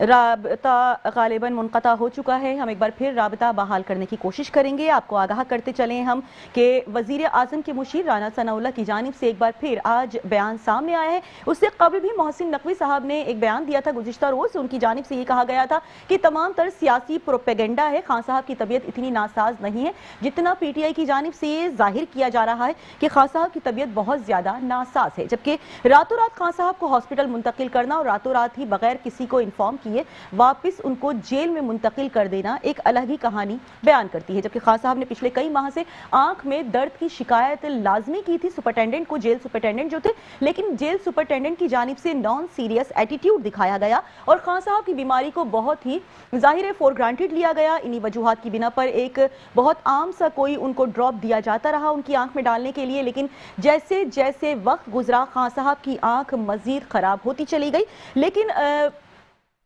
رابطہ غالباً منقطع ہو چکا ہے. ہم ایک بار پھر رابطہ بحال کرنے کی کوشش کریں گے. آپ کو آگاہ کرتے چلیں ہم کہ وزیر اعظم کے مشیر رانا ثناء اللہ کی جانب سے ایک بار پھر آج بیان سامنے آیا ہے. اس سے قبل بھی محسن نقوی صاحب نے ایک بیان دیا تھا گزشتہ روز. ان کی جانب سے یہ کہا گیا تھا کہ تمام تر سیاسی پروپیگنڈا ہے. خان صاحب کی طبیعت اتنی ناساز نہیں ہے جتنا پی ٹی آئی کی جانب سے یہ ظاہر کیا جا رہا ہے کہ خان صاحب کی طبیعت بہت زیادہ ناساز ہے. جبکہ راتوں رات خان صاحب کو ہاسپٹل منتقل کرنا اور راتوں رات ہی بغیر کسی کو انفارم کیے واپس ان کو جیل میں منتقل کر دینا ایک الگ ہی کہانی بیان کرتی ہے. جبکہ خان صاحب نے پچھلے کئی ماہ سے آنکھ میں درد کی شکایت لازمی کی تھی سپرنٹینڈنٹ کو, جیل سپرنٹینڈنٹ جو تھے, لیکن جیل سپرنٹینڈنٹ کی جانب سے نان سیریس ایٹیٹیوڈ دکھایا گیا اور خان صاحب کی بیماری کو بہت ہی ظاہر فور گرانٹیڈ لیا گیا. انہی وجوہات کی بنا پر ایک بہت عام سا کوئی ان کو ڈراپ دیا جاتا رہا ان کی آنکھ میں ڈالنے کے لیے. لیکن جیسے جیسے وقت گزرا خان صاحب کی آنکھ مزید خراب ہوتی چلی گئی. لیکن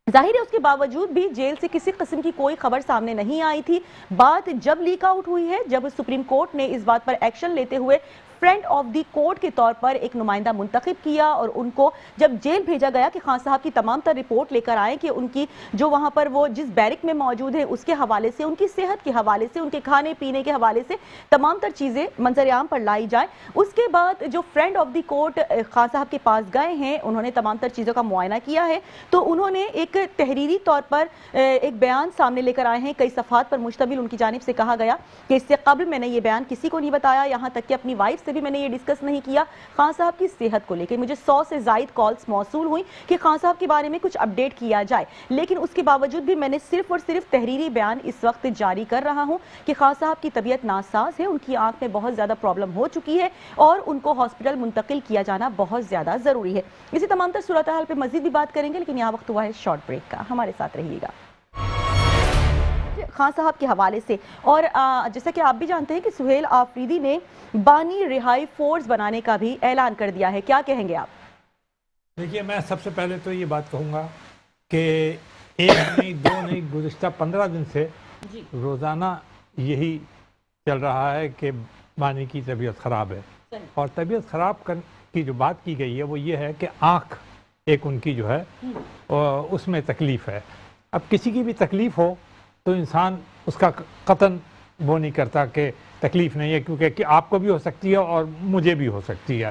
ظاہر ہے اس کے باوجود بھی جیل سے کسی قسم کی کوئی خبر سامنے نہیں آئی تھی. بات جب لیک آؤٹ ہوئی ہے, جب سپریم کورٹ نے اس بات پر ایکشن لیتے ہوئے فرینڈ آف دی کورٹ کے طور پر ایک نمائندہ منتخب کیا اور ان کو جب جیل بھیجا گیا کہ خان صاحب کی تمام تر رپورٹ لے کر آئیں کہ ان کی جو وہاں پر وہ جس بیرک میں موجود ہیں اس کے حوالے سے, ان کی صحت کے حوالے سے, ان کے کھانے پینے کے حوالے سے تمام تر چیزیں منظر عام پر لائی جائیں. اس کے بعد جو friend of the court Khan صاحب کے پاس گئے ہیں انہوں نے تمام تر چیزوں کا معائنہ کیا ہے. تو انہوں نے ایک تحریری طور پر ایک بیان سامنے لے کر آئے ہیں, کئی صفحات پر مشتمل. ان کی جانب سے کہا گیا کہ اس سے قبل میں نے یہ بیان کسی کو نہیں بتایا, یہاں تک کہ اپنی وائف سے بھی میں نے یہ ڈسکس نہیں کیا. خان صاحب کی صحت کو لے کے مجھے 100 سے زائد کالز موصول ہوئی کہ خان صاحب کے بارے میں کچھ اپڈیٹ کیا جائے, لیکن اس کے باوجود بھی میں نے صرف اور صرف تحریری بیان اس وقت جاری کر رہا ہوں کہ خان صاحب کی طبیعت ناساز ہے, ان کی آنکھ میں بہت زیادہ پرابلم ہو چکی ہے اور ان کو ہاسپٹل منتقل کیا جانا بہت زیادہ ضروری ہے. اسی تمام تر صورتحال پہ مزید بھی بات کریں گے, لیکن یہاں وقت ہوا ہے شارٹ بریک کا. ہمارے ساتھ رہیے گا. خان صاحب کے حوالے سے اور جیسا کہ آپ بھی جانتے ہیں کہ سہیل آفریدی نے بانی رہائی فورس بنانے کا بھی اعلان کر دیا ہے. کیا کہیں گے آپ؟ دیکھیے, میں سب سے پہلے تو یہ بات کہوں گا کہ ایک نہیں دو نہیں گزشتہ 15 دن سے روزانہ یہی چل رہا ہے کہ بانی کی طبیعت خراب ہے. اور طبیعت خراب کی جو بات کی گئی ہے وہ یہ ہے کہ آنکھ ایک ان کی جو ہے اس میں تکلیف ہے. اب کسی کی بھی تکلیف ہو تو انسان اس کا قطعاً وہ نہیں کرتا کہ تکلیف نہیں ہے, کیونکہ کہ آپ کو بھی ہو سکتی ہے اور مجھے بھی ہو سکتی ہے.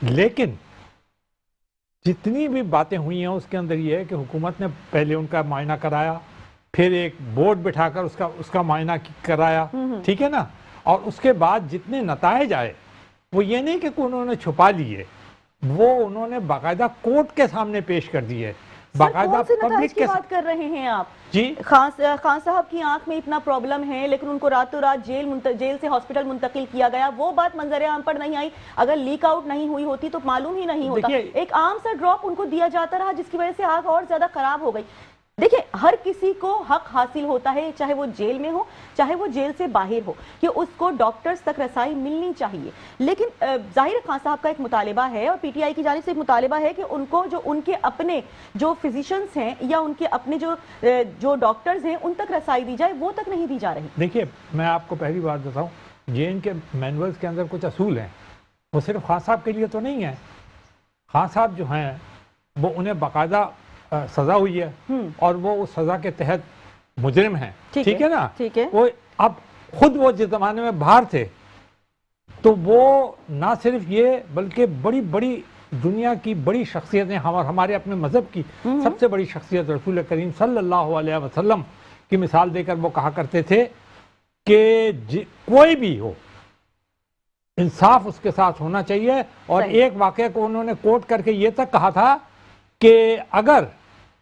لیکن جتنی بھی باتیں ہوئی ہیں اس کے اندر یہ ہے کہ حکومت نے پہلے ان کا معائنہ کرایا, پھر ایک بورڈ بٹھا کر اس کا معائنہ کرایا, ٹھیک ہے نا, اور اس کے بعد جتنے نتائج آئے وہ یہ نہیں کہ انہوں نے چھپا لیے, وہ انہوں نے باقاعدہ کورٹ کے سامنے پیش کر دیے. باقاعدہ پبلک کے بات کر رہے ہیں آپ؟ جی, خان صاحب کی آنکھ میں اتنا پرابلم ہے لیکن ان کو راتوں رات جیل سے ہاسپٹل منتقل کیا گیا. وہ بات منظر عام پر نہیں آئی. اگر لیک آؤٹ نہیں ہوئی ہوتی تو معلوم ہی نہیں ہوتا. ایک عام سا ڈراپ ان کو دیا جاتا رہا جس کی وجہ سے آنکھ اور زیادہ خراب ہو گئی. دیکھیں, ہر کسی کو حق حاصل ہوتا ہے, چاہے وہ جیل میں ہو چاہے وہ جیل سے باہر ہو, کہ اس کو ڈاکٹرز تک رسائی ملنی چاہیے. لیکن ظاہر خان صاحب کا ایک مطالبہ ہے اور پی ٹی آئی کی جانب سے ایک مطالبہ ہے کہ ان کو جو ان کے اپنے جو فزیشنز ہیں یا ان کے اپنے جو ڈاکٹرز ہیں ان تک رسائی دی جائے, وہ تک نہیں دی جا رہی. دیکھیے, میں آپ کو پہلی بات بتاؤں, یہ ان کے مینولز کے اندر کچھ اصول ہیں, وہ صرف خان صاحب کے لیے تو نہیں ہیں. خان صاحب جو ہیں وہ انہیں باقاعدہ سزا ہوئی ہے اور وہ اس سزا کے تحت مجرم ہیں, ٹھیک ہے نا. وہ اب خود وہ جس زمانے میں باہر تھے تو وہ نہ صرف یہ بلکہ بڑی بڑی دنیا کی بڑی شخصیتیں, ہمارے اپنے مذہب کی سب سے بڑی شخصیت رسول کریم صلی اللہ علیہ وسلم کی مثال دے کر وہ کہا کرتے تھے کہ کوئی بھی ہو انصاف اس کے ساتھ ہونا چاہیے. اور ایک واقعہ کو انہوں نے کوٹ کر کے یہ تک کہا تھا کہ اگر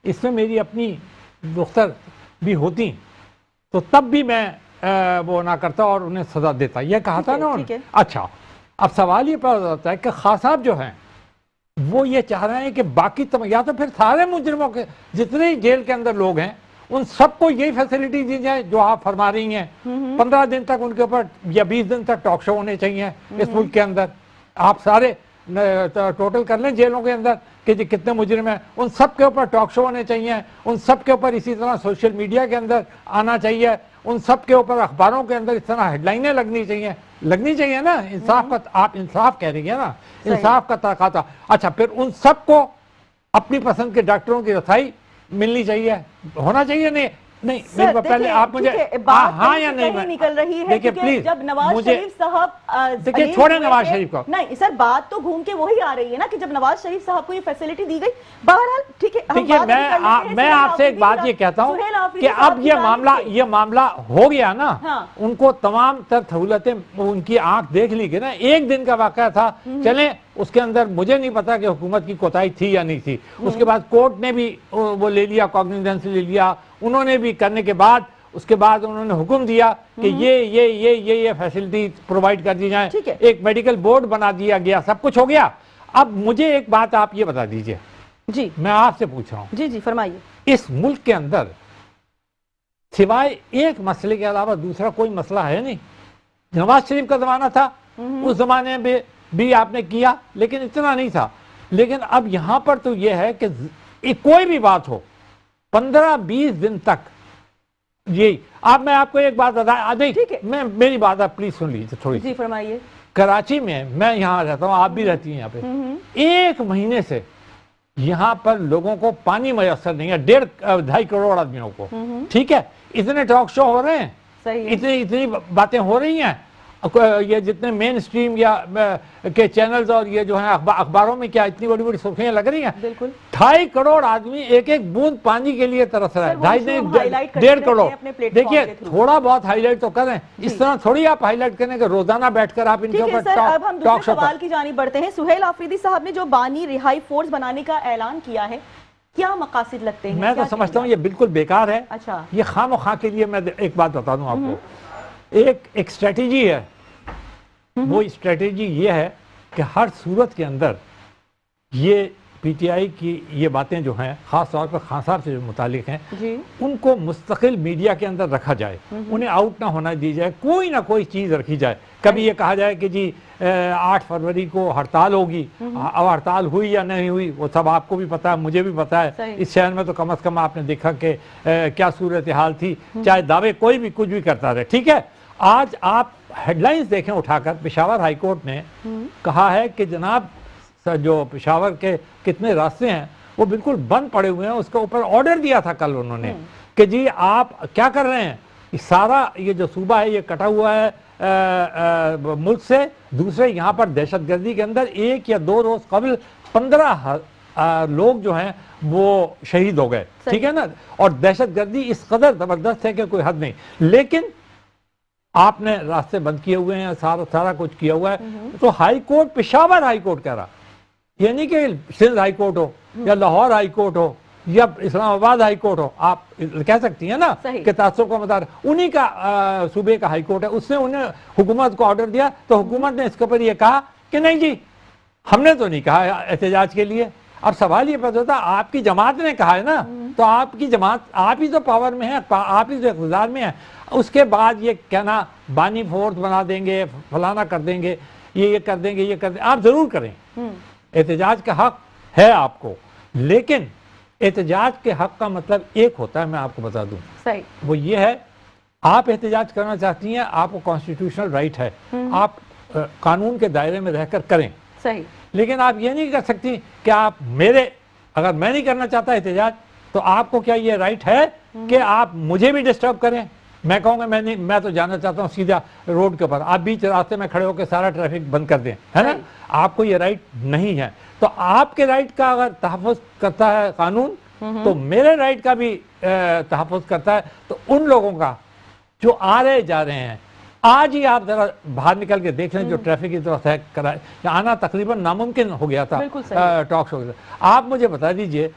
اس میں میری اپنی دختر بھی ہوتی تو تب بھی میں وہ نہ کرتا اور انہیں سزا دیتا, یہ کہا تھا نا. اچھا, اب سوال یہ پیدا ہوتا ہے کہ خان صاحب جو ہیں وہ یہ چاہ رہے ہیں کہ باقی یا تو پھر سارے مجرموں کے جتنے جیل کے اندر لوگ ہیں ان سب کو یہی فیسلٹی دی جائے جو آپ فرما رہی ہیں. 15 دن تک ان کے اوپر یا 20 دن تک ٹاک شو ہونے چاہیے اس ملک کے اندر. آپ سارے ٹوٹل کر لیں جیلوں کے اندر کہ جی کتنے مجرم ہیں, ان سب کے اوپر ٹاک شو ہونے چاہیے, ان سب کے اوپر اسی طرح سوشل میڈیا کے اندر آنا چاہیے, ان سب کے اوپر اخباروں کے اندر اس طرح ہیڈ لائنیں لگنی چاہیے نا. انصاف کا آپ انصاف کہہ رہی ہیں نا, انصاف کا تقاضا. اچھا, پھر ان سب کو اپنی پسند کے ڈاکٹروں کی رسائی ملنی چاہیے, ہونا چاہیے. نہیں سر میرے پہلے دیکھیں، آپ مجھے ٹھیک ہے، بات ہاں یا کہیں نہیں نکل رہی ہے دیکھیں کیونکہ پلیز جب نواز شریف صاحب دیکھیں علیل چھوڑیں ہوئے نواز تھے- شریف کو. نہیں سر بات تو گھوم کے وہی آ رہی ہے نا کہ جب نواز شریف صاحب کو یہ فیسلٹی دی گئی. بہرحال ٹھیک ہے, ہم دیکھیے بات ابھی کر لیتے ہیں. میں آپ سے ایک بات یہ کہتا ہوں کہ اب یہ معاملہ ہو گیا نا, ہاں. ان کو تمام تر سہولتیں ان کی آنکھ دیکھ لی گئی نا. ایک دن کا واقعہ تھا, چلیں اس کے اندر مجھے نہیں پتا کہ حکومت کی کوتاہی تھی یا نہیں تھی. اس کے بعد کورٹ نے بھی وہ لے لیا, کاگنیزنس لے لیا, انہوں نے بھی کرنے کے بعد اس کے بعد انہوں نے حکم دیا کہ یہ فیسلٹی پرووائڈ کر دی جائیں. ایک میڈیکل بورڈ بنا دیا گیا, سب کچھ ہو گیا. اب مجھے ایک بات آپ یہ بتا دیجئے, جی میں آپ سے پوچھ رہا ہوں, جی فرمائیے. اس ملک کے اندر سوائے ایک مسئلے کے علاوہ دوسرا کوئی مسئلہ ہے نہیں. نواز شریف کا زمانہ تھا, اس زمانے میں بھی آپ نے کیا, لیکن اتنا نہیں تھا. لیکن اب یہاں پر تو یہ ہے کہ کوئی بھی بات ہو 15-20 دن تک یہی. اب میں آپ کو ایک بات بتا دیں, میری بات آپ پلیز سن لیجیے تھوڑی. جی فرمائیے. کراچی میں یہاں رہتا ہوں, آپ بھی رہتی ہیں یہاں پہ. 1 مہینے سے یہاں پر لوگوں کو پانی میسر نہیں ہے, 1.5-2.5 کروڑ آدمیوں کو. ٹھیک ہے, اتنے ٹاک شو ہو رہے ہیں, اتنی باتیں ہو رہی ہیں, یہ جتنے مین اسٹریم یا کے چینلز اور یہ جو ہیں اخباروں میں کیا اتنی بڑی بڑی سرخیاں لگ رہی ہیں. 2.5 کروڑ آدمی ایک بوند پانی کے لیے ترس رہا ہے. 1.5 کروڑ. دیکھیے تھوڑا بہت ہائی لائٹ تو کریں, اس طرح تھوڑی آپ ہائی لائٹ کریں کہ روزانہ بیٹھ کر آپ ان کے اوپر اب ہم دوسرے سوال کی جانب بڑھتے ہیں. سہیل آفریدی صاحب نے جو بانی رہائی فورس بنانے کا اعلان کیا ہے, کیا مقاصد لگتے ہیں؟ میں تو سمجھتا ہوں یہ بالکل بیکار ہے. اچھا, یہ خام و خواہ کے لیے میں ایک بات بتا دوں آپ کو, ایک اسٹریٹجی ہے. وہ اسٹریٹجی یہ ہے کہ ہر صورت کے اندر یہ پی ٹی آئی کی یہ باتیں جو ہیں, خاص طور پر خان صاحب سے جو متعلق ہیں, ان کو مستقل میڈیا کے اندر رکھا جائے, انہیں آؤٹ نہ ہونا دی جائے, کوئی نہ کوئی چیز رکھی جائے. کبھی یہ کہا جائے کہ جی 8 فروری کو ہڑتال ہوگی, اب ہڑتال ہوئی یا نہیں ہوئی وہ سب آپ کو بھی پتا ہے, مجھے بھی پتا ہے. اس شہر میں تو کم از کم آپ نے دیکھا کہ کیا صورتحال تھی, چاہے دعوے کوئی بھی کچھ بھی کرتا رہے. ٹھیک ہے, آج آپ ہیڈ لائنز دیکھیں اٹھا کر, پشاور ہائی کورٹ نے کہا ہے کہ جناب جو پشاور کے کتنے راستے ہیں وہ بالکل بند پڑے ہوئے ہیں. اس کے اوپر آرڈر دیا تھا کل انہوں نے کہ جی آپ کیا کر رہے ہیں, سارا یہ جو صوبہ ہے یہ کٹا ہوا ہے ملک سے. دوسرے یہاں پر دہشت گردی کے اندر 1 یا 2 روز قبل 15 لوگ جو ہیں وہ شہید ہو گئے. ٹھیک ہے نا, اور دہشت گردی اس قدر زبردست ہے کہ کوئی حد نہیں. لیکن آپ نے راستے بند کیے ہوئے ہیں, سارا کچھ کیا ہوا ہے. تو high court, Peshawar high court کہہ رہا, یہ نہیں کہ سندھ ہائی کورٹ ہو یا لاہور ہائی کورٹ ہو یا اسلام آباد ہائی کورٹ ہو, آپ کہہ سکتی ہیں نا کہ تعصب کا مدار انہی کا صوبے کا ہائی کورٹ ہے, اس نے انہیں حکومت کو آرڈر دیا. تو حکومت نے اس کے اوپر یہ کہا کہ نہیں جی ہم نے تو نہیں کہا احتجاج کے لیے. اب سوال یہ پیدا ہوتا ہے, آپ کی جماعت نے کہا ہے نا, تو آپ کی جماعت, آپ ہی تو پاور میں ہے, آپ ہی تو اقتدار میں ہے. اس کے بعد یہ کہنا بانی فورس بنا دیں گے, فلانا کر دیں گے, یہ کر دیں گے, یہ کر دیں گے. آپ ضرور کریں, احتجاج کا حق ہے آپ کو, لیکن احتجاج کے حق کا مطلب ایک ہوتا ہے, میں آپ کو بتا دوں, وہ یہ ہے آپ احتجاج کرنا چاہتی ہیں, آپ کو کانسٹیٹیوشنل رائٹ ہے, آپ قانون کے دائرے میں رہ کر کریں. لیکن آپ یہ نہیں کر سکتی کہ آپ اگر میں نہیں کرنا چاہتا احتجاج تو آپ کو کیا یہ رائٹ ہے کہ آپ مجھے بھی ڈسٹرب کریں. میں کہوں گا میں تو جانا چاہتا ہوں سیدھا روڈ کے اوپر, آپ بیچ راستے میں کھڑے ہو کے سارا ٹریفک بند کر دیں, ہے نا, آپ کو یہ رائٹ نہیں ہے. تو آپ کے رائٹ کا اگر تحفظ کرتا ہے قانون تو میرے رائٹ کا بھی تحفظ کرتا ہے. تو ان لوگوں کا جو آ رہے جا رہے ہیں, آج ہی آپ ذرا باہر نکل کے دیکھ لیں جو ٹریفک کی طرف ہے آنا تقریباً ناممکن ہو گیا تھا ٹاک شو. آپ مجھے بتا دیجئے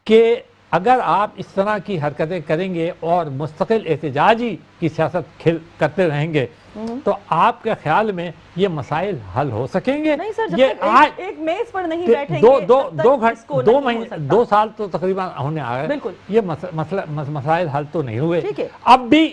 کہ اگر آپ اس طرح کی حرکتیں کریں گے اور مستقل احتجاجی کی سیاست کرتے رہیں گے تو آپ کے خیال میں یہ مسائل حل ہو سکیں گے؟ نہیں سر, ایک میز پر نہیں بیٹھیں گے 2 سال تو تقریباً ہونے آ گئے, یہ مسائل حل تو نہیں ہوئے. اب بھی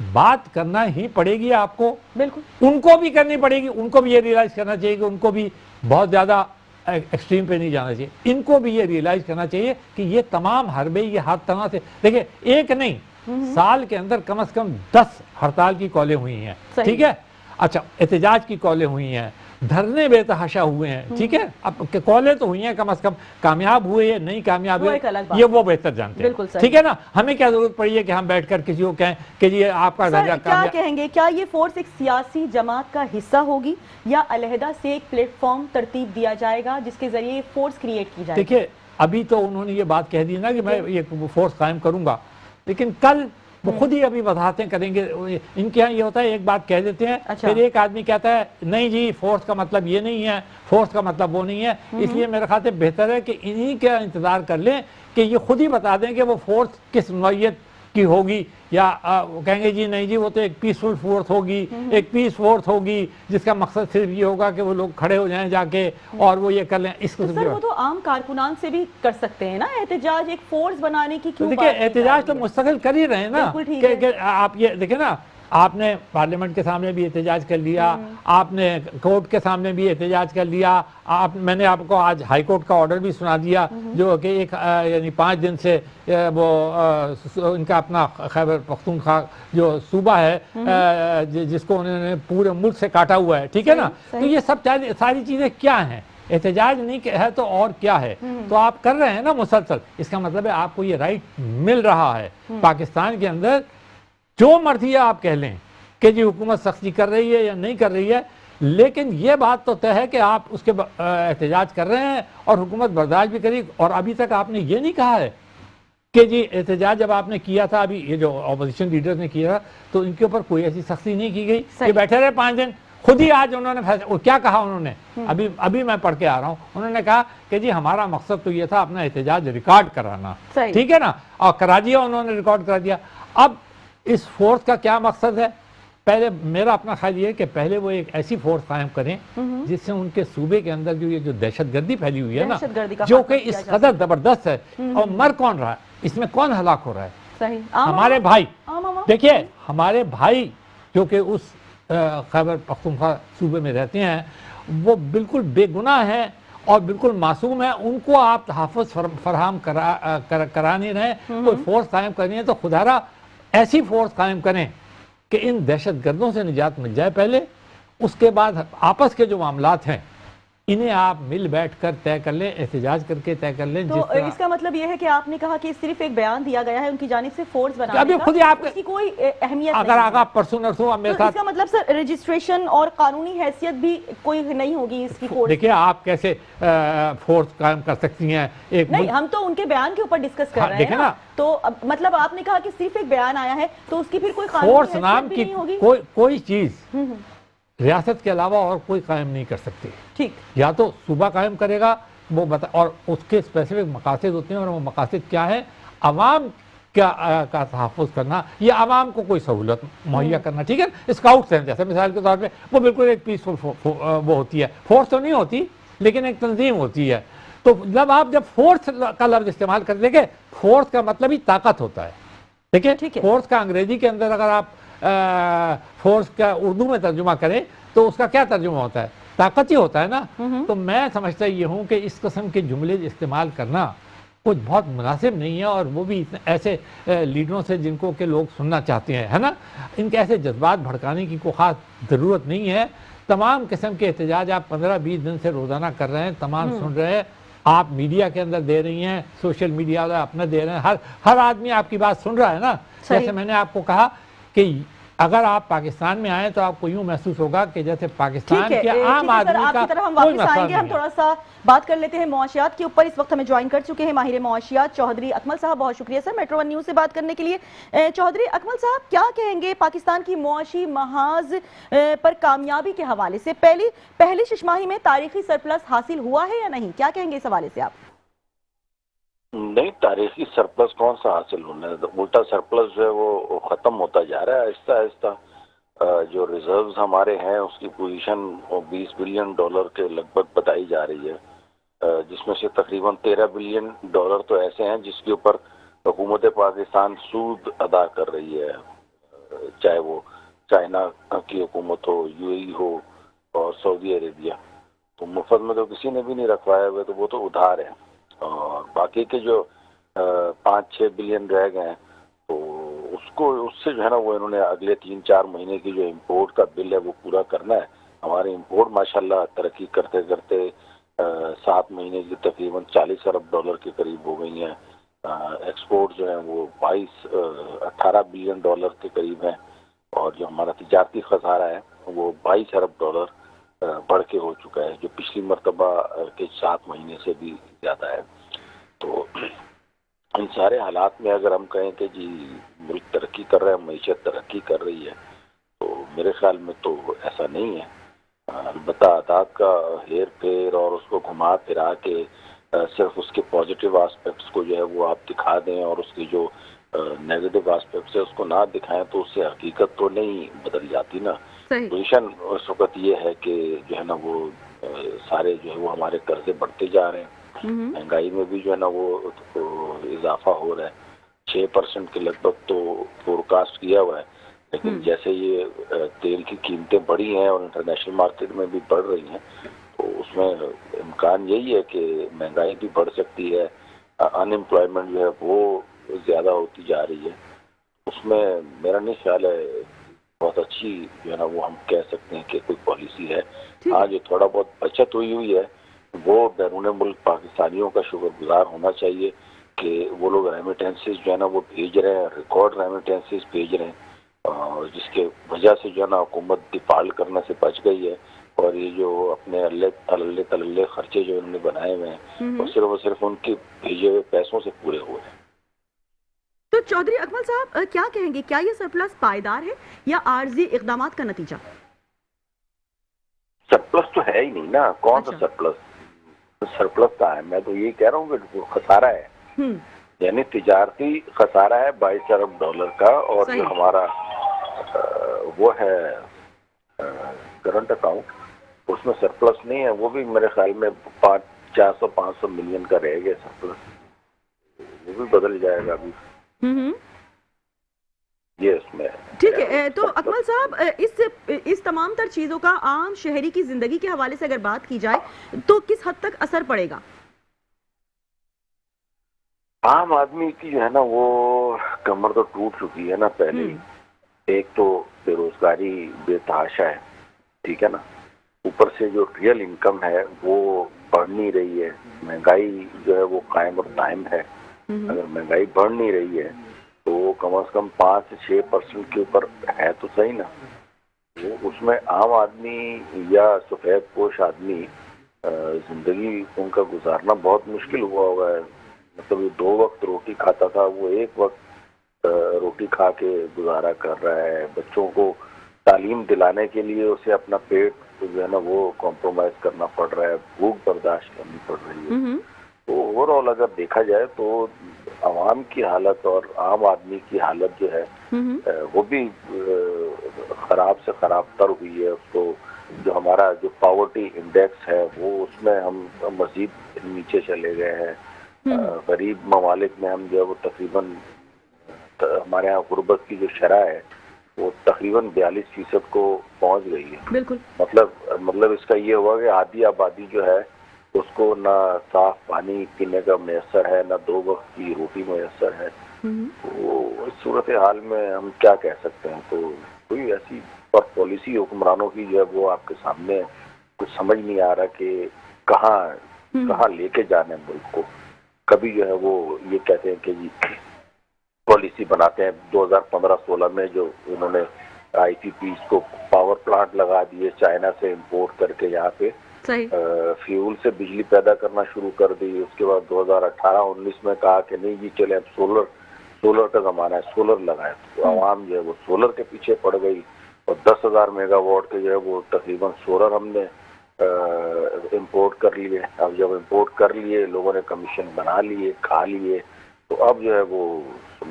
بات کرنا ہی پڑے گی آپ کو, ان کو بھی کرنی پڑے گی, ان کو بھی یہ ریئلائز کرنا چاہیے کہ ان کو بھی بہت زیادہ ایکسٹریم پہ نہیں جانا چاہیے. ان کو بھی یہ ریئلائز کرنا چاہیے کہ یہ تمام حربے یہ ہر طرح سے دیکھیں, ایک نہیں سال کے اندر کم از کم 10 ہڑتال کی کالیں ہوئی ہیں. ٹھیک ہے, اچھا احتجاج کی کالیں ہوئی ہیں, دھرنے بے تحاشا ہوئے ہیں، ٹھیک ہے، اب کالیں تو ہوئی ہیں، کم از کم کامیاب ہوئے یا نہیں کامیاب ہوئے یہ وہ بہتر جانتے ہیں، ٹھیک ہے نا. ہمیں کیا ضرورت پڑی ہے کہ ہم بیٹھ کر کسی کو کہیں کہ یہ آپ کا درجہ کیا کہیں گے، کیا یہ فورس ایک سیاسی جماعت کا حصہ ہوگی یا علیحدہ سے ایک پلیٹ فارم ترتیب دیا جائے گا جس کے ذریعے فورس کریٹ کی جائے گی؟ دیکھیں ابھی تو انہوں نے یہ بات کہہ دی نا کہ میں یہ فورس قائم کروں گا، لیکن کل وہ خود ہی ابھی وضاحتیں کریں گے. ان کے ہاں یہ ہوتا ہے ایک بات کہہ دیتے ہیں، پھر ایک آدمی کہتا ہے نہیں جی فورس کا مطلب یہ نہیں ہے، فورس کا مطلب وہ نہیں ہے. اس لیے میرے خیال سے بہتر ہے کہ انہی کا انتظار کر لیں کہ یہ خود ہی بتا دیں کہ وہ فورس کس نوعیت کی ہوگی، یا کہیں گے جی نہیں جی وہ تو ایک پیسفل فورس ہوگی، ایک پیس فورس ہوگی جس کا مقصد صرف یہ ہوگا کہ وہ لوگ کھڑے ہو جائیں جا کے اور وہ یہ کر لیں. اس کو سر وہ تو عام کارکنان سے بھی کر سکتے ہیں نا احتجاج، ایک فورس بنانے کی کیوں بات دیکھیں احتجاج تو مستقل کر ہی رہے ہیں نا، کہ آپ یہ دیکھیں نا، آپ نے پارلیمنٹ کے سامنے بھی احتجاج کر لیا، آپ نے کورٹ کے سامنے بھی احتجاج کر لیا، میں نے آپ کو آج ہائی کورٹ کا آرڈر بھی سنا دیا جو کہ یعنی 5 دن سے وہ ان کا اپنا خیبر پختونخوا جو صوبہ ہے جس کو انہوں نے پورے ملک سے کاٹا ہوا ہے، ٹھیک ہے نا. تو یہ سب ساری چیزیں کیا ہیں؟ احتجاج نہیں ہے تو اور کیا ہے؟ تو آپ کر رہے ہیں نا مسلسل، اس کا مطلب ہے آپ کو یہ رائٹ مل رہا ہے. پاکستان کے اندر جو مرضی ہے آپ کہہ لیں کہ جی حکومت سختی کر رہی ہے یا نہیں کر رہی ہے، لیکن یہ بات تو طے ہے کہ آپ اس کے احتجاج کر رہے ہیں اور حکومت برداشت بھی کری. اور ابھی تک آپ نے یہ نہیں کہا ہے کہ جی احتجاج جب آپ نے کیا تھا، ابھی یہ جو اپوزیشن لیڈرز نے کیا تھا تو ان کے اوپر کوئی ایسی سختی نہیں کی گئی کہ بیٹھے رہے 5 دن. خود ہی آج انہوں نے فیصلہ کیا کہا، انہوں نے ابھی میں پڑھ کے آ رہا ہوں، انہوں نے کہا کہ جی ہمارا مقصد تو یہ تھا اپنا احتجاج ریکارڈ کرانا، ٹھیک ہے نا، اور کرا دیا انہوں نے، ریکارڈ کرا دیا. اب اس فورس کا کیا مقصد ہے؟ پہلے میرا اپنا خیال یہ ہے کہ پہلے وہ ایک ایسی فورس قائم کریں جس سے ان کے صوبے کے اندر جو یہ جو دہشت گردی پھیلی ہوئی ہے نا، جو کہ اس قدر زبردست ہے، اور مر کون رہا ہے اس میں، کون ہلاک ہو رہا ہے؟ ہمارے بھائی. دیکھیے ہمارے بھائی جو کہ اس خیبر پختونخوا صوبے میں رہتے ہیں وہ بالکل بے گناہ ہیں اور بالکل معصوم ہیں. ان کو آپ تحفظ فراہم کرا نہیں رہے، کوئی فورس قائم کرنی ہے تو خدا را ایسی فورس قائم کریں کہ ان دہشت گردوں سے نجات مل جائے پہلے، اس کے بعد آپس کے جو معاملات ہیں انہیں آپ مل بیٹھ کر طے کر لیں، احتجاج کر کے طے کر لیں. تو اس کا مطلب یہ ہے کہ آپ نے کہا کہ صرف ایک بیان دیا گیا ہے ان کی جانب سے فورس بنانے ابھی خود ہی آپ اس کی کوئی اہمیت اگر آگا پرسوں نرسوں میرے ساتھ، اس کا مطلب سر رجسٹریشن اور قانونی حیثیت بھی کوئی نہیں ہوگی اس کی فورس. دیکھیں آپ کیسے فورس قائم کر سکتی ہیں؟ ایک نہیں، ہم تو ان کے بیان کے اوپر ڈسکس کر رہے ہیں نا. تو مطلب آپ نے کہا کہ صرف ایک بیان آیا ہے تو اس کی پھر کوئی قانونی فورس نام حیثیت بھی کی نہیں ہوگی؟ کوئی چیز ریاست کے علاوہ اور کوئی قائم نہیں کر سکتی. ٹھیک، یا تو صوبہ قائم کرے گا وہ اور اس کے اسپیسیفک مقاصد ہوتے ہیں، اور وہ مقاصد کیا ہے؟ عوام کا تحفظ کرنا یا عوام کو کوئی سہولت مہیا کرنا، ٹھیک ہے. اسکاؤٹس ہیں جیسے مثال کے طور پہ، وہ بالکل ایک پیسفل وہ ہوتی ہے، فورس تو نہیں ہوتی لیکن ایک تنظیم ہوتی ہے. تو جب فورس کا لفظ استعمال کر دیں گے، فورس کا مطلب ہی طاقت ہوتا ہے. دیکھیں فورس کا انگریزی کے اندر اگر آپ فورس کا اردو میں ترجمہ کریں تو اس کا کیا ترجمہ ہوتا ہے؟ طاقت ہی ہوتا ہے نا. تو میں سمجھتا یہ ہوں کہ اس قسم کے جملے استعمال کرنا کچھ بہت مناسب نہیں ہے، اور وہ بھی ایسے لیڈروں سے جن کو کہ لوگ سننا چاہتے ہیں، ہے نا. ان کے ایسے جذبات بھڑکانے کی کوئی خاص ضرورت نہیں ہے. تمام قسم کے احتجاج آپ 15-20 دن سے روزانہ کر رہے ہیں، تمام سن رہے ہیں، آپ میڈیا کے اندر دے رہی ہیں، سوشل میڈیا والے اپنا دے رہے ہیں، ہر آدمی آپ کی بات سن رہا ہے نا. جیسے میں نے آپ کو کہا کہ اگر آپ پاکستان میں آئیں تو آپ کو یوں محسوس ہوگا کہ جیسے پاکستان کے عام آدمی کا کوئی مسئلہ نہیں ہے. ہم تھوڑا سا بات کر لیتے ہیں معاشیات کے اوپر. اس وقت ہمیں جوائن کر چکے ہیں ماہر معاشیات چوہدری اکمل صاحب. بہت شکریہ سر میٹرو ون نیوز سے بات کرنے کے لیے. چوہدری اکمل صاحب کیا کہیں گے پاکستان کی معاشی محاذ پر کامیابی کے حوالے سے؟ پہلی ششماہی میں تاریخی سرپلس حاصل ہوا ہے یا نہیں؟ کیا کہیں گے اس حوالے سے آپ؟ نہیں، تاریخی سرپلس کون سا حاصل ہونا ہے؟ الٹا سرپلس جو ہے وہ ختم ہوتا جا رہا ہے آہستہ آہستہ. جو ریزروز ہمارے ہیں اس کی پوزیشن $20 بلین کے لگ بھگ بتائی جا رہی ہے، جس میں سے تقریباً $13 بلین تو ایسے ہیں جس کے اوپر حکومت پاکستان سود ادا کر رہی ہے، چاہے وہ چائنا کی حکومت ہو، UAE ہو اور سعودی عربیہ. تو مفت میں تو کسی نے بھی نہیں رکھوائے ہوئے، تو وہ تو ادھار ہے. اور باقی کے جو 5-6 بلین رہ گئے ہیں تو اس سے جو ہے نا وہ انہوں نے اگلے 3-4 مہینے کی جو امپورٹ کا بل ہے وہ پورا کرنا ہے. ہماری امپورٹ ماشاءاللہ ترقی کرتے کرتے 7 مہینے کی تقریباً 40 ارب ڈالر کے قریب ہو گئی ہیں. ایکسپورٹ جو ہیں وہ 18 بلین ڈالر کے قریب ہیں, اور جو ہمارا تجارتی خسارہ ہے وہ 22 ارب ڈالر بڑھ کے ہو چکا ہے, جو پچھلی مرتبہ کے 7 مہینے سے بھی زیادہ ہے. تو ان سارے حالات میں اگر ہم کہیں کہ جی ملک ترقی کر رہا ہے, معیشت ترقی کر رہی ہے, تو میرے خیال میں تو ایسا نہیں ہے. البتہ اعداد کا ہیر پھیر اور اس کو گھما پھرا کے صرف اس کے پازیٹیو آسپیکٹس کو جو ہے وہ آپ دکھا دیں, اور اس کی جو نیگیٹو آسپیکٹس ہے اس کو نہ دکھائیں, تو اس سے حقیقت تو نہیں بدل جاتی نا. پوزیشن اس وقت یہ ہے کہ جو ہے نا وہ سارے جو ہے وہ ہمارے قرضے بڑھتے جا رہے ہیں, مہنگائی میں بھی جو ہے نا وہ اضافہ ہو رہا ہے. 6% کے لگ بھگ تو فور کاسٹ کیا ہوا ہے, لیکن جیسے یہ تیل کی قیمتیں بڑھی ہیں اور انٹرنیشنل مارکیٹ میں بھی بڑھ رہی ہیں, تو اس میں امکان یہی ہے کہ مہنگائی بھی بڑھ سکتی ہے, ان امپلائمنٹ جو ہے وہ زیادہ ہوتی جا رہی ہے. اس میں میرا نہیں خیال ہے بہت اچھی جو ہے نا وہ ہم کہہ سکتے ہیں کہ کوئی پالیسی ہے. ہاں جو تھوڑا بہت بچت ہوئی ہے وہ بیرون ملک پاکستانیوں کا شکر گزار ہونا چاہیے کہ وہ لوگ ریمیٹنسز جو ہے نا وہ بھیج رہے ہیں, ریکارڈ ریمیٹنسز بھیج رہے ہیں, اور جس کے وجہ سے جو ہے نا حکومت ڈیفالٹ کرنے سے بچ گئی ہے. اور یہ جو اپنے اللہ تللے خرچے جو انہوں نے بنائے ہوئے ہیں وہ صرف ان کے بھیجے ہوئے پیسوں سے پورے ہوئے ہیں. تو چودھری اکمل صاحب کیا کہیں گے, کیا یہ سرپلس پائیدار ہے یا عارضی اقدامات کا نتیجہ؟ سرپلس تو ہے ہی نہیں نا, کون سا سرپلس کا ہے. میں تو یہی کہہ رہا ہوں کہ خسارہ ہے, یعنی تجارتی خسارہ ہے 22 ارب ڈالر کا, اور جو ہمارا وہ ہے کرنٹ اکاؤنٹ اس میں سرپلس نہیں ہے. وہ بھی میرے خیال میں 400-500 ملین کا رہ گیا سرپلس, وہ بھی بدل جائے گا ابھی یہ اس میں. ٹھیک ہے, تو اکمل صاحب اس تمام تر چیزوں کا عام شہری کی زندگی کے حوالے سے اگر بات کی جائے تو کس حد تک اثر پڑے گا؟ عام آدمی کی جو ہے نا وہ کمر تو ٹوٹ چکی ہے نا پہلے ہی. ایک تو بے روزگاری بے تحاشا ہے, ٹھیک ہے نا, اوپر سے جو ریئل انکم ہے وہ بڑھ نہیں رہی ہے, مہنگائی جو ہے وہ قائم اور دائم ہے. اگر مہنگائی بڑھ نہیں رہی ہے تو کم از کم 5-6% کے اوپر ہے تو صحیح نا. وہ اس میں عام آدمی یا سفید پوش آدمی زندگی ان کا گزارنا بہت مشکل ہوا ہوگا ہے. مطلب یہ 2 وقت روٹی کھاتا تھا, وہ 1 وقت روٹی کھا کے گزارا کر رہا ہے. بچوں کو تعلیم دلانے کے لیے اسے اپنا پیٹ جو ہے نا وہ کمپرومائز کرنا پڑ رہا ہے, بھوک برداشت کرنی پڑ رہی ہے. تو اوور آل اگر دیکھا جائے تو عوام کی حالت اور عام آدمی کی حالت جو ہے وہ بھی خراب سے خراب تر ہوئی ہے. اس کو جو ہمارا جو پاورٹی انڈیکس ہے وہ اس میں ہم مزید نیچے چلے گئے ہیں. غریب ممالک میں ہم جو ہے وہ تقریباً ہمارے یہاں غربت کی جو شرح ہے وہ تقریباً 42% کو پہنچ گئی ہے. بالکل. مطلب اس کا یہ ہوا کہ آدھی آبادی جو ہے اس کو نہ صاف پانی پینے کا میسر ہے, نہ 2 وقت کی روٹی میسر ہے. تو اس صورتحال میں ہم کیا کہہ سکتے ہیں. تو کوئی ایسی پالیسی حکمرانوں کی جو ہے وہ آپ کے سامنے کچھ سمجھ نہیں آ رہا کہ کہاں لے کے جانے ملک کو. کبھی جو ہے وہ یہ کہتے ہیں کہ جی پالیسی بناتے ہیں 2015-16 میں جو انہوں نے آئی ٹی پیز کو پاور پلانٹ لگا دیے چائنا سے امپورٹ کر کے, یہاں پہ فیول سے بجلی پیدا کرنا شروع کر دی. اس کے بعد 2018-19 میں کہا کہ نہیں جی چلے اب سولر کا زمانہ ہے, سولر لگائے. تو عوام جو ہے وہ سولر کے پیچھے پڑ گئی, اور 10,000 میگا واٹ کے جو ہے وہ تقریباً سولر ہم نے امپورٹ کر لیے. اب جب امپورٹ کر لیے لوگوں نے کمیشن بنا لیے, کھا لیے, تو اب جو ہے وہ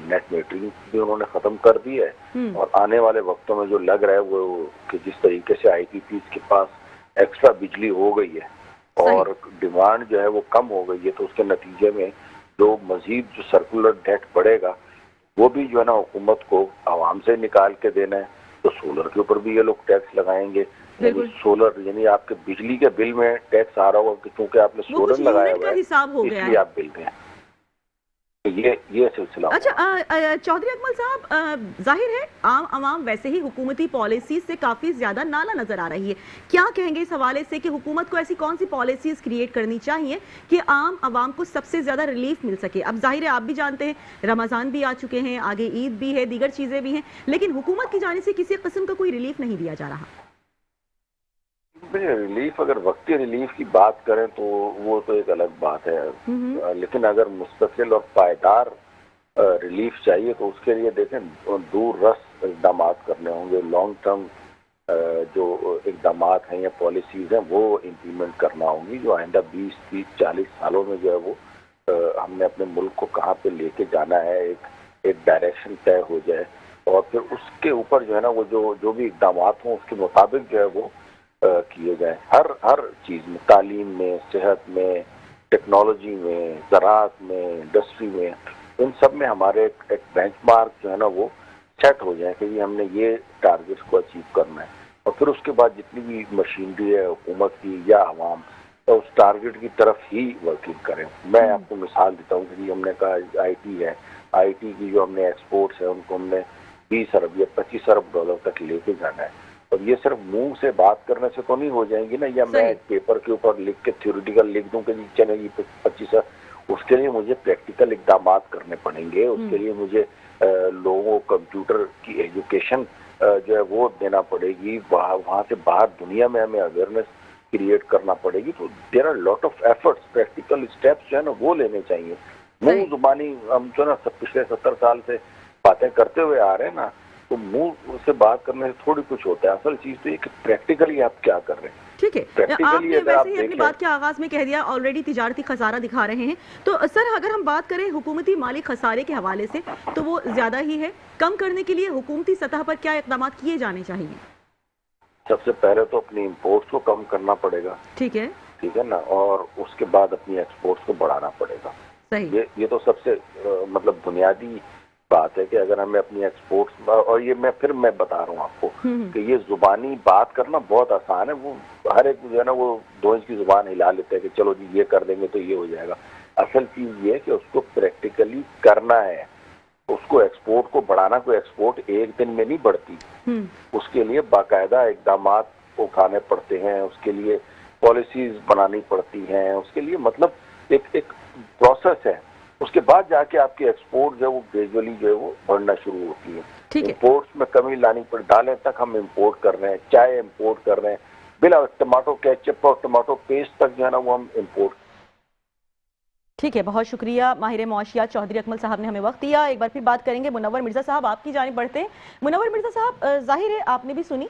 نیٹ میٹرنگ بھی انہوں نے ختم کر دی ہے. اور آنے والے وقتوں میں جو لگ رہا ہے وہ کہ جس طریقے سے آئی ٹی پیز کے پاس ایکسٹرا بجلی ہو گئی ہے اور ڈیمانڈ جو ہے وہ کم ہو گئی ہے, تو اس کے نتیجے میں جو مزید جو سرکولر ڈیٹ بڑھے گا وہ بھی جو ہے نا حکومت کو عوام سے نکال کے دینا ہے. تو سولر کے اوپر بھی یہ لوگ ٹیکس لگائیں گے. سولر یعنی آپ کے بجلی کے بل میں ٹیکس آ رہا ہوگا کہ چونکہ آپ نے سولر لگایا ہوا ہے اس لیے آپ بل دیں. یہ سلسلہ. اچھا چودھری اکمل صاحب، ظاہر ہے عام عوام ویسے ہی حکومتی پالیسیز سے کافی زیادہ نالا نظر آ رہی ہے، کیا کہیں گے اس حوالے سے کہ حکومت کو ایسی کون سی پالیسیز کریٹ کرنی چاہیے کہ عام عوام کو سب سے زیادہ ریلیف مل سکے؟ اب ظاہر ہے آپ بھی جانتے ہیں رمضان بھی آ چکے ہیں، آگے عید بھی ہے، دیگر چیزیں بھی ہیں، لیکن حکومت کی جانب سے کسی قسم کا کوئی ریلیف نہیں دیا جا رہا. ریلیف، اگر وقتی ریلیف کی بات کریں تو وہ تو ایک الگ بات ہے، لیکن اگر مستقل اور پائیدار ریلیف چاہیے تو اس کے لیے دیکھیں دور رس اقدامات کرنے ہوں گے. لانگ ٹرم جو اقدامات ہیں یا پالیسیز ہیں وہ امپلیمنٹ کرنا ہوں گی، جو آئندہ 20 30 40 سالوں میں جو ہے وہ ہم نے اپنے ملک کو کہاں پہ لے کے جانا ہے، ایک ڈائریکشن طے ہو جائے، اور پھر اس کے اوپر جو ہے نا وہ جو بھی اقدامات ہوں اس کے مطابق جو ہے وہ کیے جائیں. ہر چیز میں، تعلیم میں، صحت میں، ٹیکنالوجی میں، زراعت میں، انڈسٹری میں، ان سب میں ہمارے ایک بینچ مارک جو ہے نا وہ سیٹ ہو جائیں کہ ہم نے یہ ٹارگیٹس کو اچیو کرنا ہے، اور پھر اس کے بعد جتنی بھی مشینری ہے حکومت کی یا عوام تو اس ٹارگیٹ کی طرف ہی ورکنگ کریں. میں آپ کو مثال دیتا ہوں کہ ہم نے کہا آئی ٹی ہے، آئی ٹی کی جو ہم نے ایکسپورٹس ہیں ان کو ہم نے 20 ارب یا 25 ارب ڈالر تک لے کے جانا ہے. اور یہ صرف منہ سے بات کرنے سے تو نہیں ہو جائیں گی نا، یا میں ایک پیپر کے اوپر لکھ کے تھیوریٹیکل لکھ دوں کہ جی چلے گی 25 ارب. اس کے لیے مجھے پریکٹیکل اقدامات کرنے پڑیں گے، اس کے لیے مجھے لوگوں کمپیوٹر کی ایجوکیشن جو ہے وہ دینا پڑے گی، وہاں سے باہر دنیا میں ہمیں اویئرنیس کریٹ کرنا پڑے گی. تو there are lot of efforts, practical steps جو ہے نا وہ لینے چاہیے. منہ زبانی ہم جو نا پچھلے 70 سال سے باتیں کرتے ہوئے آ رہے ہیں نا، تو منہ سے بات کرنے سے تھوڑی کچھ ہوتا ہے. اصل چیز تو یہ کہ پریکٹیکلی آپ کیا کر رہے ہیں. ٹھیک ہے، آپ نے ویسے ہی اپنی بات کے آغاز میں کہہ دیا آلریڈی تجارتی خسارہ دکھا رہے ہیں، تو سر اگر ہم بات کریں حکومتی مالی خسارے کے حوالے سے تو وہ زیادہ ہی ہے. کم کرنے کے لیے حکومتی سطح پر کیا اقدامات کیے جانے چاہیے؟ سب سے پہلے تو اپنی امپورٹس کو کم کرنا پڑے گا. ٹھیک ہے نا، اور اس کے بعد اپنی ایکسپورٹس کو بڑھانا پڑے گا. یہ تو سب سے مطلب بنیادی بات ہے کہ اگر ہمیں اپنی ایکسپورٹس، اور یہ میں بتا رہا ہوں آپ کو کہ یہ زبانی بات کرنا بہت آسان ہے، وہ ہر ایک جو ہے نا وہ 2 انچ کی زبان ہلا لیتے ہیں کہ چلو جی یہ کر دیں گے تو یہ ہو جائے گا. اصل چیز یہ ہے کہ اس کو پریکٹیکلی کرنا ہے. اس کو ایکسپورٹ کو بڑھانا، کوئی ایکسپورٹ ایک دن میں نہیں بڑھتی، اس کے لیے باقاعدہ اقدامات اٹھانے پڑتے ہیں، اس کے لیے پالیسیز بنانی پڑتی ہیں، اس کے لیے مطلب ایک پروسیس ہے. اس کے بعد جا کے آپ کی ایکسپورٹ جو ہے وہ گریجولی جو ہے وہ بڑھنا شروع ہوتی ہے. امپورٹس میں کمی لانی پڑ ڈالیں تک ہم امپورٹ کر رہے ہیں، چائے امپورٹ کر رہے ہیں، بلا ٹماٹو کیچپ اور ٹماٹو پیسٹ تک جو ہے نا وہ ہم امپورٹ. ٹھیک ہے، بہت شکریہ ماہر معاشیات چودھری اکمل صاحب نے ہمیں وقت دیا. ایک بار پھر بات کریں گے منور مرزا صاحب، آپ کی جانب بڑھتے ہیں. منور مرزا صاحب، ظاہر ہے آپ نے بھی سنی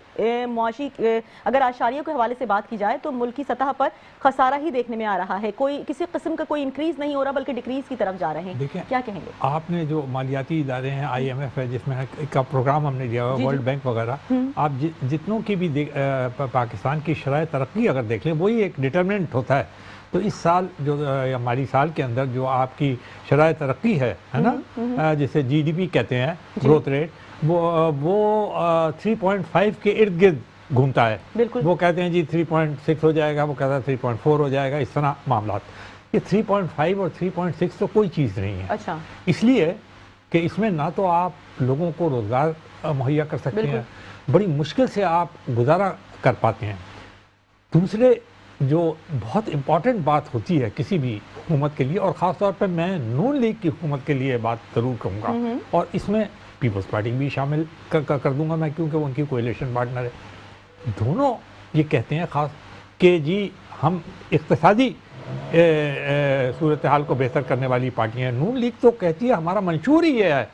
معاشی اگر اشاریوں کے حوالے سے بات کی جائے تو ملکی سطح پر خسارہ ہی دیکھنے میں آ رہا ہے، کوئی کسی قسم کا کوئی انکریز نہیں ہو رہا بلکہ ڈکریز کی طرف جا رہے ہیں. کیا کہیں گے آپ نے جو مالیاتی ادارے ہیں، IMF ہے جس میں کا پروگرام ہم نے لیا ہوا، ورلڈ بینک وغیرہ، آپ جتنوں کی بھی پاکستان کی شرح ترقی اگر دیکھ لیں وہی ایک ڈٹرمنٹ ہوتا ہے. تو اس سال جو مالی سال کے اندر جو آپ کی شرح ترقی ہے نا، جسے GDP کہتے ہیں، گروتھ ریٹ، وہ 3.5 کے ارد گرد گھومتا ہے. وہ کہتے ہیں جی 3.6 ہو جائے گا، وہ کہتا ہے 3.4 ہو جائے گا، اس طرح معاملات. یہ 3.5 اور 3.6 تو کوئی چیز نہیں ہے. اس لیے کہ اس میں نہ تو آپ لوگوں کو روزگار مہیا کر سکتے ہیں، بڑی مشکل سے آپ گزارا کر پاتے ہیں. دوسرے جو بہت امپورٹنٹ بات ہوتی ہے کسی بھی حکومت کے لیے، اور خاص طور پہ میں نون لیگ کی حکومت کے لیے بات ضرور کروں گا، اور اس میں پیپلز پارٹی بھی شامل کر دوں گا میں، کیونکہ وہ ان کی کولیشن پارٹنر ہے. دونوں یہ کہتے ہیں خاص کہ جی ہم اقتصادی صورتحال کو بہتر کرنے والی پارٹی ہیں. نون لیگ تو کہتی ہے ہمارا منشور ہی یہ ہے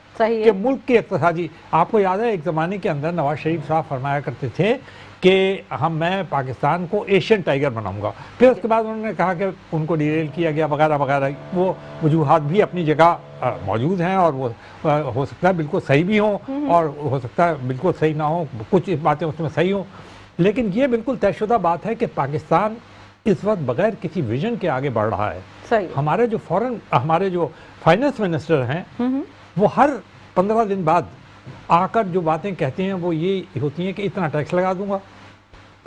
کہ ملک کی اقتصادی، آپ کو یاد ہے ایک زمانے کے اندر نواز شریف صاحب فرمایا کرتے تھے کہ میں پاکستان کو ایشین ٹائیگر بناؤں گا. پھر اس کے بعد انہوں نے کہا کہ ان کو ڈیریل کیا گیا وغیرہ وغیرہ. وہ وجوہات بھی اپنی جگہ موجود ہیں، اور وہ ہو سکتا ہے بالکل صحیح بھی ہوں اور ہو سکتا ہے بالکل صحیح نہ ہوں، کچھ باتیں اس میں صحیح ہوں. لیکن یہ بالکل طے شدہ بات ہے کہ پاکستان اس وقت بغیر کسی ویژن کے آگے بڑھ رہا ہے. ہمارے جو فائنانس منسٹر ہیں وہ ہر 15 دن بعد آ کر جو باتیں کہتے ہیں وہ یہ ہوتی ہیں کہ اتنا ٹیکس لگا دوں گا،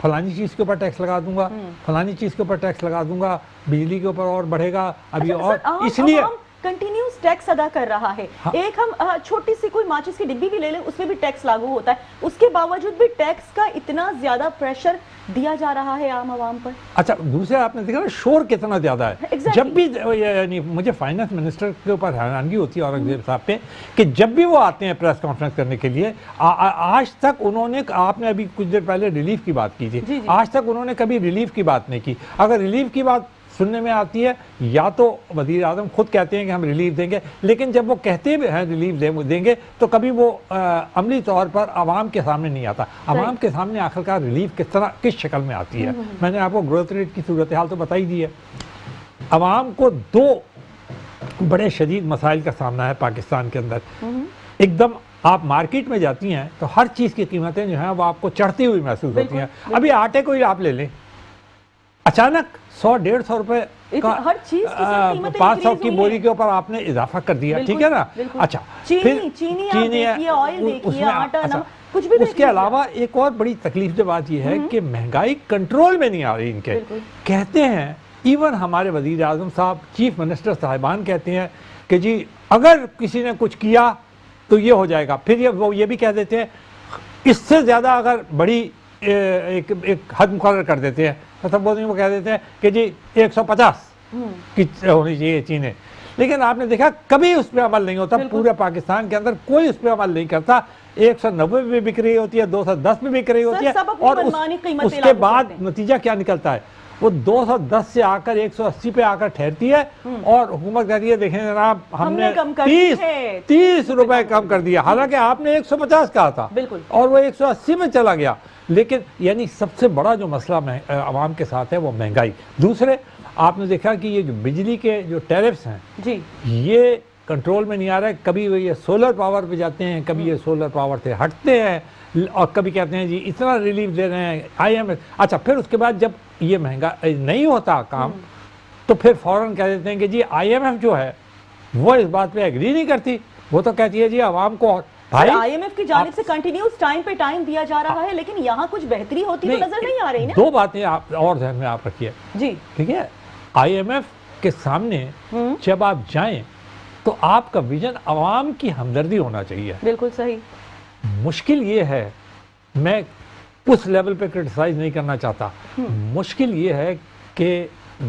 فلانی چیز کے اوپر ٹیکس لگا دوں گا، فلانی چیز کے اوپر ٹیکس لگا دوں گا، بجلی کے اوپر اور بڑھے گا ابھی. اور اس لیے کنٹینیوس ٹیکس ادا کر رہا ہے. ایک ہم چھوٹی سی کوئی ماچس کی ڈبی بھی لے لیں, اس میں بھی ٹیکس لاگو ہوتا ہے, اس کے باوجود بھی ٹیکس کا اتنا زیادہ پریشر دیا جا رہا ہے عام عوام پر. اچھا دوسرا آپ نے دیکھا نا شور کتنا زیادہ ہے. جب بھی یعنی مجھے فائنانس منسٹر کے اوپر حیرانگی ہوتی ہے اورنگزیب صاحب پہ کہ جب بھی وہ آتے ہیں پریس کانفرنس کرنے کے لیے, آج تک انہوں نے, آپ نے ابھی کچھ دیر پہلے ریلیف کی بات کی تھی, آج تک انہوں نے کبھی ریلیف کی بات نہیں کی. اگر ریلیف کی بات سننے میں آتی ہے یا تو وزیر اعظم خود کہتے ہیں کہ ہم ریلیف دیں گے, لیکن جب وہ کہتے ہیں ریلیف دیں گے تو کبھی وہ عملی طور پر عوام کے سامنے نہیں آتا. عوام کے سامنے آخرکار ریلیف کس شکل میں آتی ہے. میں نے آپ کو گروتھ ریٹ کی صورتحال تو بتائی دی ہے. عوام کو دو بڑے شدید مسائل کا سامنا ہے پاکستان کے اندر. ایک دم آپ مارکیٹ میں جاتی ہیں تو ہر چیز کی قیمتیں جو ہیں وہ آپ کو چڑھتی ہوئی محسوس ہوتی ہیں. ابھی آٹے کو ہی آپ لے لیں, اچانک 100-150 روپے کا 500 کی بوری کے اوپر آپ نے اضافہ کر دیا, ٹھیک ہے نا. اچھا چینی اس کے علاوہ ایک اور بڑی تکلیف دہ بات یہ ہے کہ مہنگائی کنٹرول میں نہیں آ رہی ان کے. کہتے ہیں ایون ہمارے وزیر اعظم صاحب, چیف منسٹر صاحبان کہتے ہیں کہ جی اگر کسی نے کچھ کیا تو یہ ہو جائے گا. پھر وہ یہ بھی کہہ دیتے ہیں اس سے زیادہ اگر بڑی ایک حد مقرر کر دیتے ہیں, مطلب وہ کہہ دیتے ہیں کہ جی 150 کی ہونی چاہیے چینیں. لیکن آپ نے دیکھا کبھی اس پہ عمل نہیں ہوتا. پورے پاکستان کے اندر کوئی اس پہ عمل نہیں کرتا. 190 پہ بک رہی ہوتی ہے, 210 پہ بک رہی ہوتی ہے, اور اس کے بعد نتیجہ کیا نکلتا ہے, وہ 210 سے آ کر 180 پہ آ کر ٹھہرتی ہے, اور حکومت کہتی ہے دیکھیں جناب ہم نے 30 روپے کم کر دیا, حالانکہ آپ نے 150 کہا تھا اور وہ 180 میں چلا گیا. لیکن یعنی سب سے بڑا جو مسئلہ عوام کے ساتھ ہے وہ مہنگائی. دوسرے آپ نے دیکھا کہ یہ جو بجلی کے جو ٹیرفز ہیں یہ کنٹرول میں نہیں آ رہا ہے. کبھی وہ یہ سولر پاور پہ جاتے ہیں, کبھی یہ سولر پاور سے ہٹتے ہیں, اور کبھی کہتے ہیں جی اتنا ریلیف دے رہے ہیں IMF. اچھا پھر اس کے بعد جب یہ مہنگا نہیں ہوتا کام تو پھر فوراً کہہ دیتے ہیں کہ جی IMF جو ہے وہ اس بات پہ ایگری نہیں کرتی. وہ تو کہتی ہے جی عوام کو. IMF کی جانب سے کنٹینیوس ٹائم پہ ٹائم دیا جا رہا ہے, لیکن یہاں کچھ بہتری ہوتی تو نظر نہیں آ رہی نا. دو باتیں آپ اور ذہن میں آپ رکھیے جی, ٹھیک ہے. IMF کے سامنے جب آپ جائیں تو آپ کا ویژن عوام کی ہمدردی ہونا چاہیے. بالکل صحیح. مشکل یہ ہے, میں اس لیول پہ کرٹیسائز نہیں کرنا چاہتا, مشکل یہ ہے کہ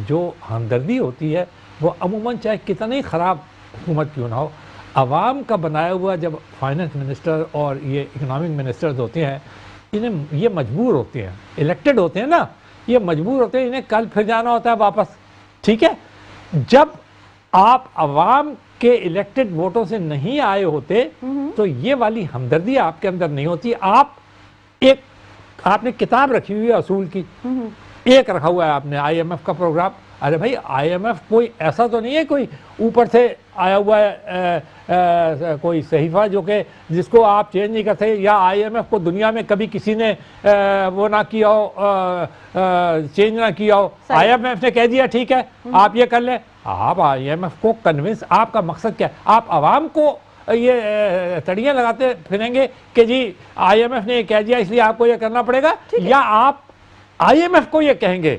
جو ہمدردی ہوتی ہے وہ عموماً چاہے کتنی خراب حکومت کیوں نہ ہو, عوام کا بنایا ہوا جب فائنانس منسٹر اور یہ اکنامک منسٹرز ہوتے ہیں, انہیں یہ مجبور ہوتے ہیں, الیکٹڈ ہوتے ہیں نا, یہ مجبور ہوتے ہیں, انہیں کل پھر جانا ہوتا ہے واپس. ٹھیک ہے, جب آپ عوام کے الیکٹڈ ووٹوں سے نہیں آئے ہوتے تو یہ والی ہمدردی آپ کے اندر نہیں ہوتی. آپ نے کتاب رکھی ہوئی ہے اصول کی, ایک رکھا ہوا ہے آپ نے IMF کا پروگرام. ارے بھائی IMF کوئی ایسا تو نہیں ہے کوئی اوپر سے آیا ہوا ہے کوئی صحیفہ جو کہ جس کو آپ چینج نہیں کرتے, یا IMF کو دنیا میں کبھی کسی نے وہ نہ کیا ہو, چینج نہ کیا ہو. IMF نے کہہ دیا ٹھیک ہے آپ یہ کر لیں. آپ IMF کو کنونس, آپ کا مقصد کیا ہے؟ آپ عوام کو یہ تڑیاں لگاتے پھریں گے کہ جی IMF نے یہ کہہ دیا اس لیے آپ کو یہ کرنا پڑے گا, یا آپ IMF کو یہ کہیں گے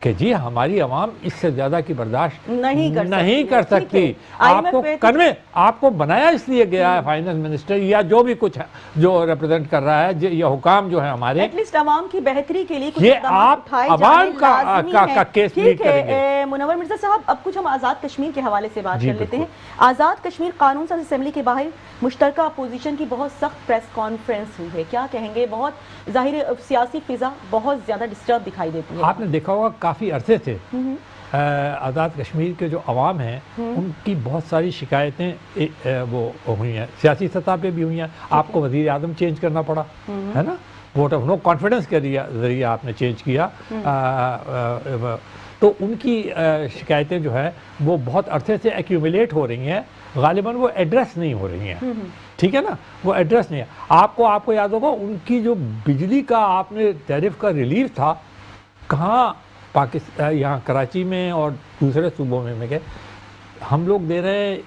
کہ جی ہماری عوام اس سے زیادہ کی برداشت نہیں کر سکتی. آپ کو بنایا اس لیے گیا ہے فائنانس منسٹر یا جو بھی کچھ جو ریپرزینٹ کر رہا ہے, یہ حکام جو ہے ہمارے, ایٹ لیسٹ عوام کی بہتری کے لیے یہ آپ عوام کا کیس بھی کریں گے. منور مرزا صاحب, اب کچھ ہم آزاد کشمیر کے حوالے سے بات کر لیتے ہیں. آزاد کشمیر قانون ساز اسمبلی کے باہر مشترکہ اپوزیشن کی بہت سخت پریس کانفرنس ہوئی ہے. کیا کہیں گے, بہت ظاہر سیاسی فضا بہت زیادہ ڈسٹرب دکھائی دیتی ہے. آپ نے دیکھا ہوگا کافی عرصے سے آزاد کشمیر کے جو عوام ہیں ان کی بہت ساری شکایتیں وہ ہوئی ہیں, سیاسی سطح پہ بھی ہوئی ہیں. آپ کو وزیر اعظم چینج کرنا پڑا ہے نا, ووٹ آف نو کانفیڈنس کے ذریعے آپ نے چینج کیا. تو ان کی شکایتیں جو ہے وہ بہت عرصے سے ایکیومولیٹ ہو رہی ہیں, غالباً وہ ایڈریس نہیں ہو رہی ہیں. ٹھیک ہے نا, وہ ایڈریس نہیں ہے. آپ کو یاد ہوگا ان کی جو بجلی کا آپ نے ٹیرف کا ریلیف تھا, کہاں پاکستان, یہاں کراچی میں اور دوسرے صوبوں میں کہ ہم لوگ دے رہے ہیں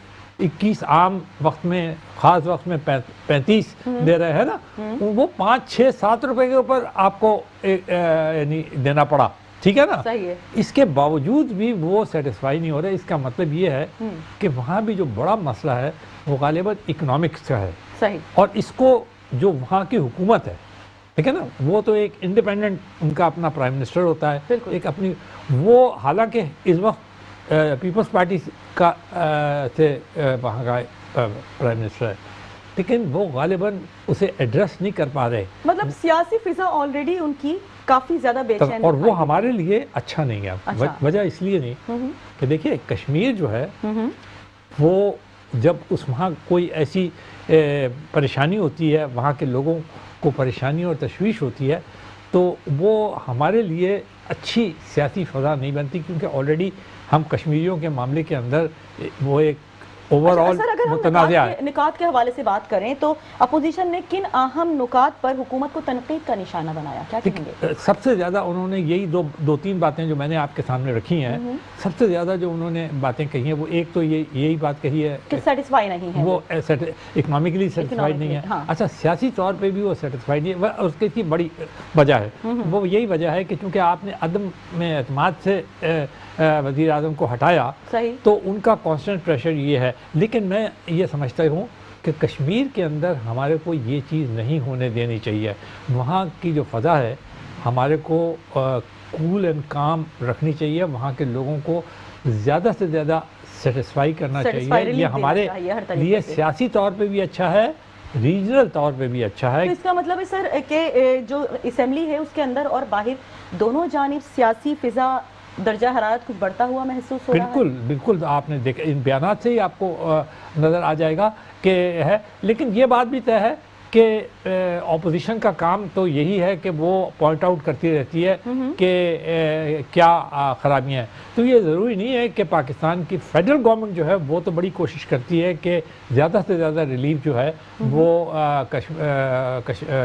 21 عام وقت میں, خاص وقت میں 35 دے رہے ہیں نا, وہ 5, 6, 7 روپے کے اوپر آپ کو یعنی دینا پڑا. ٹھیک ہے نا. صحیح ہے. اس کے باوجود بھی وہ سیٹسفائی نہیں ہو رہے. اس کا مطلب یہ ہے کہ وہاں بھی جو بڑا مسئلہ ہے وہ غالباً اکنامکس کا ہے. صحیح. اور اس کو جو وہاں کی حکومت ہے ٹھیک ہے نا, وہ تو ایک انڈیپینڈنٹ ان کا اپنا پرائم منسٹر ہوتا ہے, ایک اپنی, وہ حالانکہ اس وقت پیپلز پارٹی کا سے وہاں کا پرائم منسٹر ہے, لیکن وہ غالباً اسے ایڈریس نہیں کر پا رہے. مطلب سیاسی فضا آلریڈی ان کی کافی زیادہ بے چین, اور وہ ہمارے لیے اچھا نہیں ہے. وجہ اس لیے نہیں کہ دیکھیے کشمیر جو ہے وہ جب اس وہاں کوئی ایسی پریشانی ہوتی ہے, وہاں کے لوگوں کو پریشانی اور تشویش ہوتی ہے, تو وہ ہمارے لیے اچھی سیاسی فضا نہیں بنتی, کیونکہ آلریڈی ہم کشمیریوں کے معاملے کے اندر وہ ایک اوور آل متنازع ہے. نکات کے حوالے سے بات کریں تو اپوزیشن نے کن اہم نکات پر حکومت کو تنقید کا نشانہ بنایا, کیا کہیں گے؟ سب سے زیادہ انہوں نے یہی دو تین باتیں جو میں نے آپ کے سامنے رکھی ہیں, سب سے زیادہ جو انہوں نے باتیں کہی ہیں, وہ ایک تو یہی بات کہی ہے کہ سیٹسفائی نہیں ہے, وہ اکنامکلی سیٹسفائیڈ نہیں ہے. اچھا, سیاسی طور پہ بھی وہ سیٹسفائیڈ نہیں ہے. اس کی بڑی وجہ ہے, وہ یہی وجہ ہے کہ چونکہ آپ نے عدم میں اعتماد سے وزیر اعظم کو ہٹایا, تو ان کا کانسٹنٹ پریشر یہ ہے. لیکن میں یہ سمجھتا ہوں کہ کشمیر کے اندر ہمارے کو یہ چیز نہیں ہونے دینی چاہیے. وہاں کی جو فضا ہے ہمارے کو کول اینڈ کام رکھنی چاہیے, وہاں کے لوگوں کو زیادہ سے زیادہ سیٹسفائی کرنا چاہیے. یہ ہمارے لیے سیاسی طور پہ بھی اچھا ہے, ریجنل طور پہ بھی اچھا ہے. تو اس کا مطلب ہے سر کہ جو اسمبلی ہے اس کے اندر اور باہر دونوں جانب سیاسی فضا درجہ حرارت کچھ بڑھتا ہوا محسوس ہو رہا ہے؟ بالکل بالکل, آپ نے دیکھا ان بیانات سے ہی آپ کو نظر آ جائے گا کہ ہے. لیکن یہ بات بھی طے ہے کہ اپوزیشن کا کام تو یہی ہے کہ وہ پوائنٹ آؤٹ کرتی رہتی ہے کہ کیا خرابیاں ہیں. تو یہ ضروری نہیں ہے کہ پاکستان کی فیڈرل گورنمنٹ جو ہے وہ تو بڑی کوشش کرتی ہے کہ زیادہ سے زیادہ ریلیف جو ہے وہ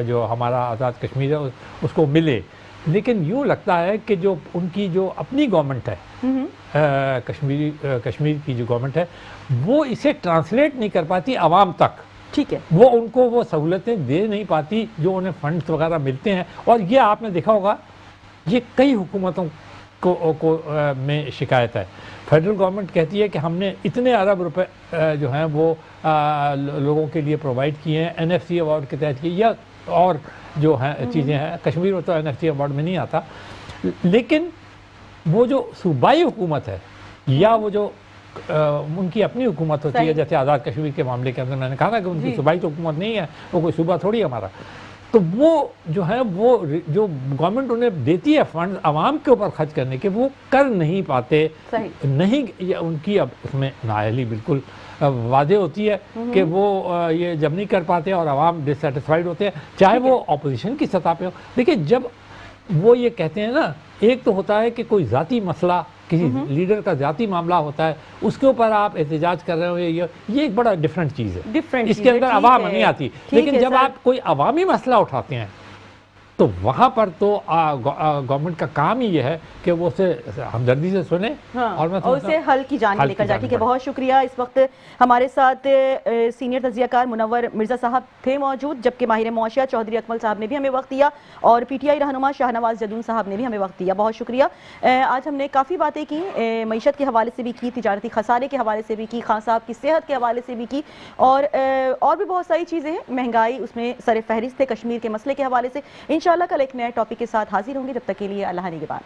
جو ہمارا آزاد کشمیر ہے اس کو ملے. لیکن یوں لگتا ہے کہ جو ان کی جو اپنی گورنمنٹ ہے, کشمیر کی جو گورنمنٹ ہے, وہ اسے ٹرانسلیٹ نہیں کر پاتی عوام تک. ٹھیک ہے, وہ ان کو وہ سہولتیں دے نہیں پاتی جو انہیں فنڈز وغیرہ ملتے ہیں. اور یہ آپ نے دیکھا ہوگا, یہ کئی حکومتوں کو میں شکایت ہے. فیڈرل گورنمنٹ کہتی ہے کہ ہم نے اتنے ارب روپے جو ہیں وہ لوگوں کے لیے پرووائڈ کیے ہیں NFC ایوارڈ کے تحت, یا اور جو ہیں چیزیں ہیں. کشمیر میں تو NFC ایوارڈ میں نہیں آتا. لیکن وہ جو صوبائی حکومت ہے یا وہ جو ان کی اپنی حکومت ہوتی ہے, جیسے آزاد کشمیر کے معاملے کے اندر میں نے کہا نا کہ ان کی صوبائی تو حکومت نہیں ہے, وہ کوئی صوبہ تھوڑی ہے ہمارا. تو وہ جو ہے وہ جو گورنمنٹ انہیں دیتی ہے فنڈ عوام کے اوپر خرچ کرنے کے, وہ کر نہیں پاتے. نہیں, ان کی اب اس میں نااہلی بالکل واضح ہوتی ہے کہ وہ یہ جب نہیں کر پاتے اور عوام ڈسسیٹسفائیڈ ہوتے ہیں, چاہے وہ اپوزیشن کی سطح پہ ہو. دیکھیں جب وہ یہ کہتے ہیں نا, ایک تو ہوتا ہے کہ کوئی ذاتی مسئلہ, کسی لیڈر کا ذاتی معاملہ ہوتا ہے, اس کے اوپر آپ احتجاج کر رہے ہو, یہ ایک بڑا ڈفرینٹ چیز ہے, اس کے اندر عوام نہیں آتی. لیکن جب آپ کوئی عوامی مسئلہ اٹھاتے ہیں تو وہاں پر تو گورنمنٹ کا کام ہی یہ ہے کہ وہ اسے ہمدردی سے سنے اور اسے حل کی جانب لے کر جائے. ٹھیک ہے, بہت شکریہ. اس وقت ہمارے ساتھ سینئر تجزیہ کار منور مرزا صاحب تھے موجود, جبکہ ماہر معاشیات چودھری اکمل صاحب نے بھی ہمیں وقت دیا, اور PTI رہنما شاہنواز جدون صاحب نے بھی ہمیں وقت دیا. بہت شکریہ. آج ہم نے کافی باتیں کی, معیشت کے حوالے سے بھی کی, تجارتی خسارے کے حوالے سے بھی کی, خان صاحب کی صحت کے حوالے سے بھی کی, اور بھی بہت ساری چیزیں ہیں. مہنگائی اس میں سر فہرست ہے, کشمیر کے مسئلے کے حوالے سے. انشاءاللہ کل ایک نئے ٹاپک کے ساتھ حاضر ہوں گے. جب تک کے لیے اللہ نگہبان.